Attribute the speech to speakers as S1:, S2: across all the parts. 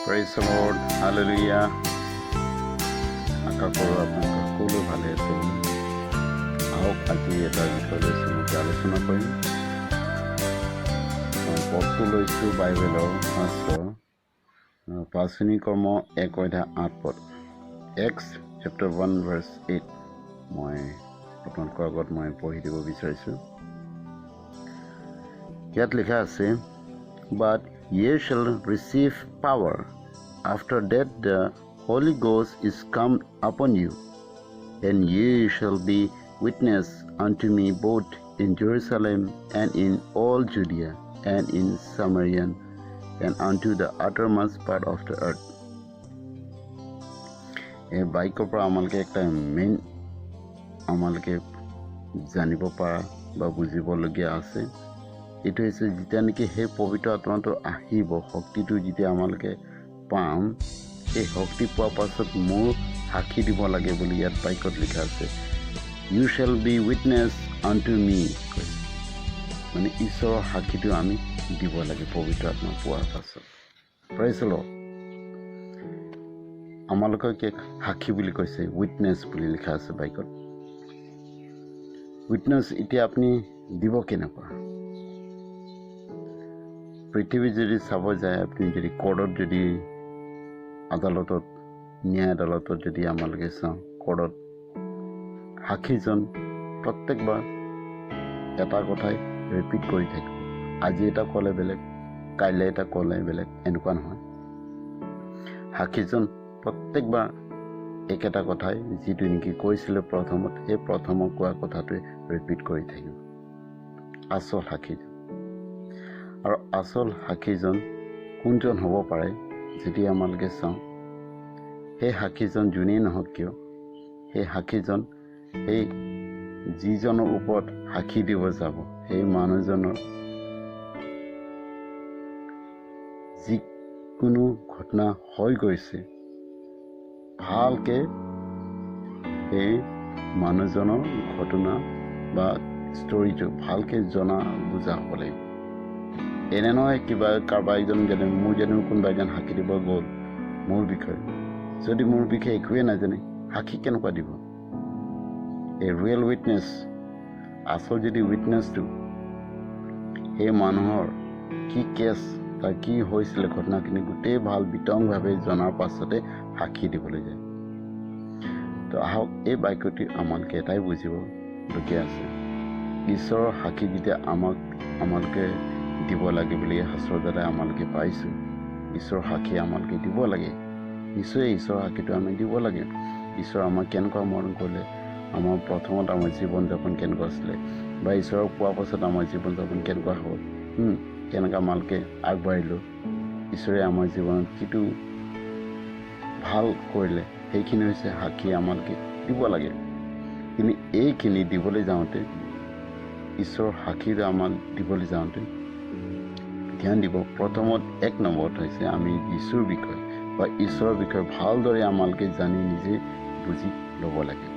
S1: Praise the Lord. Hallelujah. আশা কৰোঁ আপোনালোক সকলো ভালে আছে। আহক আজি এটা বিষয় লৈ আলোচনা কৰিম। পদটো লৈছোঁ বাইবেলৰ শাস্ত্ৰ 5 কৰ্ম 1:8 পদ। Acts chapter 1 verse 8 মই আপোনালোকৰ আগত মই পঢ়ি দিব বিচাৰিছোঁ। ইয়াত লিখা আছে, But ye shall receive power after that the Holy Ghost is come upon you, and ye shall be witness unto me both in Jerusalem and in all Judea and in Samaria and unto the uttermost part of the earth. এই বাইকৰ পৰা আমালোকে একটা main আমালোকে জানিব পৰা বা বুজিবলগীয়া আছে। এইটো হৈছে যেতিয়া নেকি সেই পবিত্ৰ আত্মাটো আহিব, শক্তিটো যেতিয়া আমালোকে পাম, সেই শক্তি পোৱাৰ পাছত মোৰ সাক্ষী দিব লাগে বুলি ইয়াত বাইকত লিখা আছে। You shall be witness unto me, মানে ঈশ্বৰৰ সাক্ষীটো আমি দিব লাগে পবিত্ৰ আত্মা পোৱাৰ পাছত। Praise the lord. আমালোকে সাক্ষী বুলি কৈছে, উইটনেছ বুলি লিখা আছে বাইকত। উইটনেছ এতিয়া আপুনি দিব কেনেকুৱা? পৃথিৱী যদি চাব যায়, আপুনি যদি কোৰ্টত যদি আদালতত ন্যায় আদালতত যদি আমালোকে চাওঁ, কোৰ্টত সাক্ষীজন প্ৰত্যেকবাৰ এটা কথাই ৰিপিট কৰি থাকিব। আজি এটা ক'লে বেলেগ, কাইলৈ এটা ক'লে বেলেগ, এনেকুৱা নহয়। সাক্ষীজন প্ৰত্যেকবাৰ একেটা কথাই যিটো নেকি কৈছিলে প্ৰথমত, সেই প্ৰথমত কোৱা কথাটোৱে ৰিপিট কৰি থাকিব। আচল সাক্ষীজন। আৰু আচল সাক্ষীজন কোনজন হ'ব পাৰে যদি আমালোকে চাওঁ, সেই সাক্ষীজন যোনেই নহওক কিয়, সেই সাক্ষীজন সেই যিজনৰ ওপৰত সাক্ষী দিব যাব, সেই মানুহজনৰ যিকোনো ঘটনা হৈ গৈছে, ভালকৈ সেই মানুহজনৰ ঘটনা বা ষ্টৰিটো ভালকৈ জনা বুজা হ'ব লাগিব। এনে নহয় কিবা কাৰোবাৰ এজন যেনে মোৰ যেনে কোনোবা এজন সাক্ষী দিব গ'ল মোৰ বিষয়ে, যদি মোৰ বিষয়ে একোৱে নাজানে সাক্ষী কেনেকুৱা দিব? এই ৰিয়েল উইটনেছ, আচল যদি উইটনেছটো সেই মানুহৰ কি কেছ বা কি হৈছিলে ঘটনাখিনি গোটেই ভাল বিতংভাৱে জনাৰ পাছতে সাক্ষী দিবলৈ যায়। তো আহক এই বাক্যটি আমালোকে এটাই বুজিবলগীয়া আছে। ঈশ্বৰৰ সাক্ষী যেতিয়া আমালোকে দিব লাগে বুলি শাস্ত্ৰৰ দ্বাৰা আমালোকে পাইছোঁ। ঈশ্বৰৰ সাক্ষী আমালোকে দিব লাগে। নিশ্চয় ঈশ্বৰৰ সাক্ষীটো আমি দিব লাগে। ঈশ্বৰ আমাক কেনেকুৱা মৰম কৰিলে, আমাৰ প্ৰথমত আমাৰ জীৱন যাপন কেনেকুৱা আছিলে, বা ঈশ্বৰক পোৱাৰ পাছত আমাৰ জীৱন যাপন কেনেকুৱা হ'ল, কেনেকুৱা আমালোকে আগবাঢ়িলোঁ, ঈশ্বৰে আমাৰ জীৱনত কিটো ভাল কৰিলে, সেইখিনি হৈছে সাক্ষী আমালোকে দিব লাগে। কিন্তু এইখিনি দিবলৈ যাওঁতে, ঈশ্বৰৰ সাক্ষীটো আমাক দিবলৈ যাওঁতে ধ্যান দিব, প্ৰথমত 1 নম্বৰত হৈছে আমি ঈশ্বৰৰ বিষয়ে বা ঈশ্বৰৰ বিষয়ে ভালদৰে আমালোকে জানি নিজে বুজি ল'ব লাগে।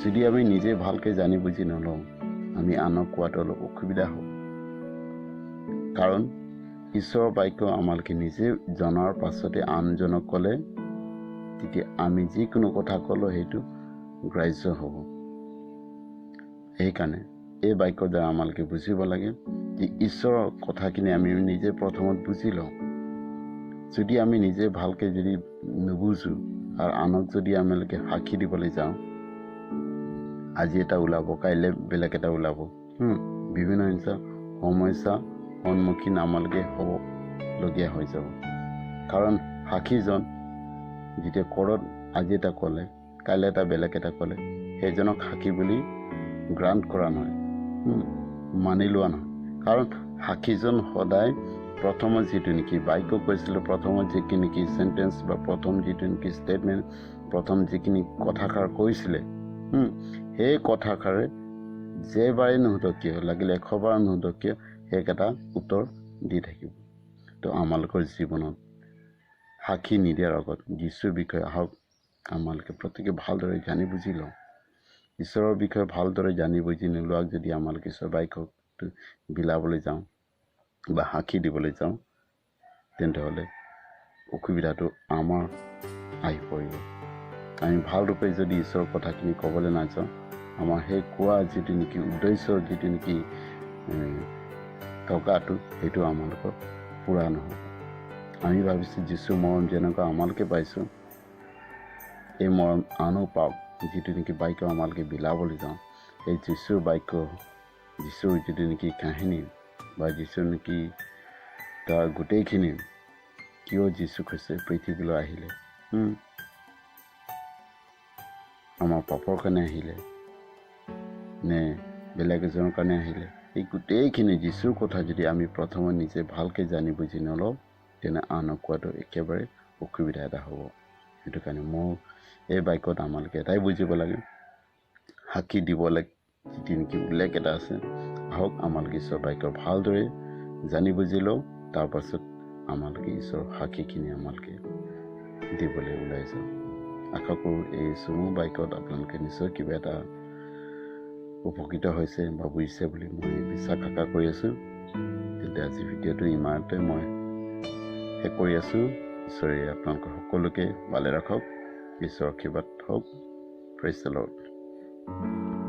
S1: যদি আমি নিজে ভালকৈ জানি বুজি নলওঁ, আমি আনক কোৱাটো অলপ অসুবিধা হ'ব। কাৰণ ঈশ্বৰৰ বাক্য আমালোকে নিজে জনাৰ পাছতে আনজনক ক'লে, তেতিয়া আমি যিকোনো কথা ক'লেও সেইটো গ্ৰাহ্য হ'ব। সেইকাৰণে এই বাক্যৰ দ্বাৰা আমালোকে বুজিব লাগে যে ঈশ্বৰৰ কথাখিনি আমি নিজে প্ৰথমত বুজি লওঁ। যদি আমি নিজে ভালকৈ যদি নুবুজোঁ আৰু আনক যদি আমালোকে সাক্ষী দিবলৈ যাওঁ, আজি এটা ওলাব, কাইলৈ বেলেগ এটা ওলাব। বিভিন্ন সমস্যা সন্মুখীন আমালোকে হ'বলগীয়া হৈ যাব। কাৰণ সাক্ষীজন যেতিয়া কোৰ্টত আজি এটা ক'লে, কাইলৈ এটা বেলেগ এটা ক'লে, সেইজনক সাক্ষী বুলি গ্ৰাণ্ট কৰা নহয়, মানি লোৱা নহয়। কাৰণ সাক্ষীজন সদায় প্ৰথমত যিটো নেকি বাক্য কৈছিলোঁ, প্ৰথমত যিখিনি নেকি চেণ্টেঞ্চ বা প্ৰথম যিটো নেকি ষ্টেটমেণ্ট, প্ৰথম যিখিনি কথাষাৰ কৈছিলে, সেই কথাষাৰে যেবাৰেই নুসুধক কিয়, লাগিলে 100 বাৰ নুসুধক কিয়, সেইকেইটা উত্তৰ দি থাকিব। তো আমালোকৰ জীৱনত সাক্ষী নিদিয়াৰ আগত ঈশ্বৰৰ বিষয়ে আহক আমালোকে প্ৰত্যেকে ভালদৰে জানি বুজি লওঁ। ঈশ্বৰৰ বিষয়ে ভালদৰে জানি বুজি নোলোৱাক যদি আমালোকে ঈশ্বৰৰ বাক্যটো বিলাবলৈ যাওঁ বা সাক্ষী দিবলৈ যাওঁ, তেন্তে হ'লে অসুবিধাটো আমাৰ আহি পৰিব। আমি ভাল ৰূপে যদি ঈশ্বৰৰ কথাখিনি ক'বলৈ নাযাওঁ, আমাৰ সেই কোৱা যিটো নেকি উদ্দেশ্য, যিটো নেকি টকাটো, সেইটো আমালোকৰ পূৰা নহ'ব। আমি ভাবিছোঁ যীশুৰ মৰম যেনেকুৱা আমালোকে পাইছোঁ, এই মৰম আনো পাওক। যিটো নেকি বাক্য আমালোকে বিলাবলৈ যাওঁ, এই যীশুৰ বাক্য, যীশুৰ যিটো নেকি কাহিনী বা যীশুৰ নেকি তাৰ গোটেইখিনি, কিয় যীশু খ্ৰীষ্টই পৃথিৱীলৈ আহিলে, আমাৰ পাপৰ কাৰণে আহিলে নে বেলেগ এজনৰ কাৰণে আহিলে, এই গোটেইখিনি যীশুৰ কথা যদি আমি প্ৰথমে নিজে ভালকৈ জানি বুজি নলওঁ, তেনে আনক কোৱাটো একেবাৰে অসুবিধা এটা হ'ব। সেইটো কাৰণে মোৰ এই বাক্যত আমালোকে এটাই বুজিব লাগে, সাক্ষী দিবলৈ যিটো নেকি উল্লেখ এটা আছে। আহক আমালোকে ঈশ্বৰৰ বাক্য ভালদৰে জানি বুজি লওঁ, তাৰপাছত আমালোকে ঈশ্বৰৰ সাক্ষীখিনি আমালোকে দিবলৈ ওলাই যাওঁ। আশা কৰোঁ এই চমু বাক্যত আপোনালোকে নিশ্চয় কিবা এটা উপকৃত হৈছে বা বুজিছে বুলি মই বিশ্বাস আশা কৰি আছোঁ। তেন্তে আজি ভিডিঅ'টো ইমানতে মই শেষ কৰি আছোঁ। ঈশ্বৰে আপোনালোকক সকলোকে ভালে ৰাখক। ঈশ্বৰৰ আশীৰ্বাদ হওক। Praise the lord.